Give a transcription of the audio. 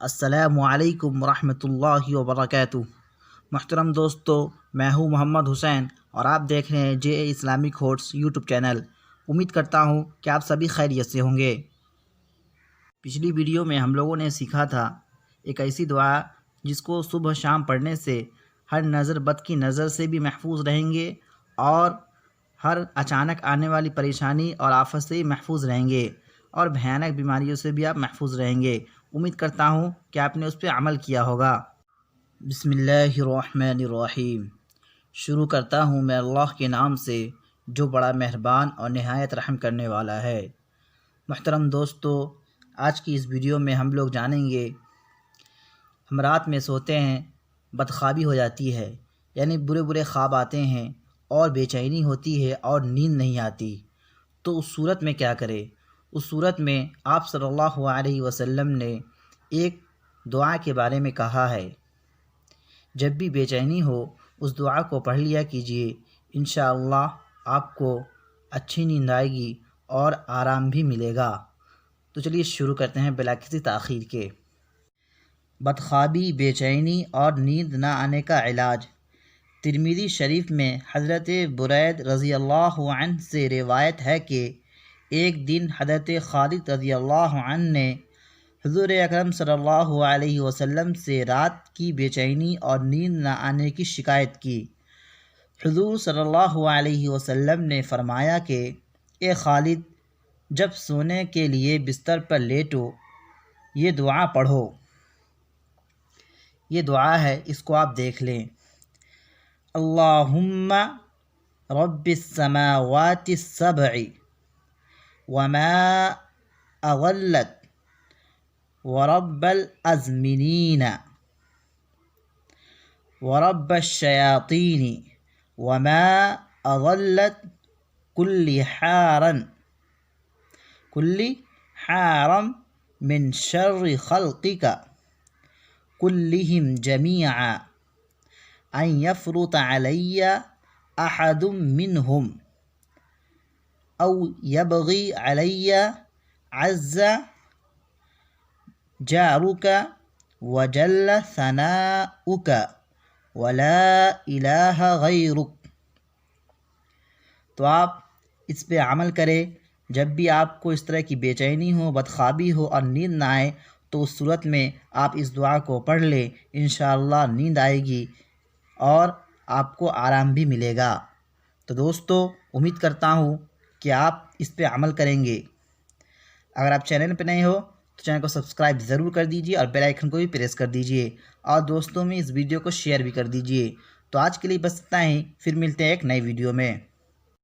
السلام علیکم ورحمۃ اللہ وبرکاتہ۔ محترم دوستو، میں ہوں محمد حسین اور آپ دیکھ رہے ہیں جے اسلامک ہوٹس یوٹیوب چینل۔ امید کرتا ہوں کہ آپ سبھی خیریت سے ہوں گے۔ پچھلی ویڈیو میں ہم لوگوں نے سیکھا تھا ایک ایسی دعا جس کو صبح شام پڑھنے سے ہر نظر بد کی نظر سے بھی محفوظ رہیں گے اور ہر اچانک آنے والی پریشانی اور آفت سے بھی محفوظ رہیں گے اور بھیانک بیماریوں سے بھی آپ محفوظ رہیں گے۔ امید کرتا ہوں کہ آپ نے اس پہ عمل کیا ہوگا۔ بسم اللہ الرحمن الرحیم۔ شروع کرتا ہوں میں اللہ کے نام سے جو بڑا مہربان اور نہایت رحم کرنے والا ہے۔ محترم دوستو، آج کی اس ویڈیو میں ہم لوگ جانیں گے، ہم رات میں سوتے ہیں، بدخوابی ہو جاتی ہے، یعنی برے برے خواب آتے ہیں اور بے چینی ہوتی ہے اور نیند نہیں آتی، تو اس صورت میں کیا کرے؟ اس صورت میں آپ صلی اللہ علیہ وسلم نے ایک دعا کے بارے میں کہا ہے۔ جب بھی بے چینی ہو اس دعا کو پڑھ لیا کیجیے، انشاءاللہ آپ کو اچھی نیند آئے گی اور آرام بھی ملے گا۔ تو چلیے شروع کرتے ہیں بلا کسی تاخیر کے۔ بدخوابی، بے چینی اور نیند نہ آنے کا علاج۔ ترمذی شریف میں حضرت برید رضی اللہ عنہ سے روایت ہے کہ ایک دن حضرت خالد رضی اللہ عنہ نے حضور اکرم صلی اللہ علیہ وسلم سے رات کی بے چینی اور نیند نہ آنے کی شکایت کی۔ حضور صلی اللہ علیہ وسلم نے فرمایا کہ اے خالد، جب سونے کے لیے بستر پر لیٹو یہ دعا پڑھو۔ یہ دعا ہے، اس کو آپ دیکھ لیں۔ اللہم رب السماوات السبع وما اضلت ورب الازمنین ورب الشیاطین وما اضلت کل حارم من شر خلقک کلہم جمیعا ان یفرط علی احد منہم او یبغی علی عز جارک وجل ثناؤک ولا الہ غیرک۔ تو آپ اس پہ عمل کریں۔ جب بھی آپ کو اس طرح کی بے چینی ہو، بدخوابی ہو اور نیند نہ آئے تو اس صورت میں آپ اس دعا کو پڑھ لیں، انشاءاللہ نیند آئے گی اور آپ کو آرام بھی ملے گا۔ تو دوستو، امید کرتا ہوں کہ آپ اس پہ عمل کریں گے۔ اگر آپ چینل پہ نئے ہو تو چینل کو سبسکرائب ضرور کر دیجیے اور بیل آئیکن کو بھی پریس کر دیجیے اور دوستوں میں اس ویڈیو کو شیئر بھی کر دیجیے۔ تو آج کے لیے بس اتنا ہی، پھر ملتے ہیں ایک نئی ویڈیو میں۔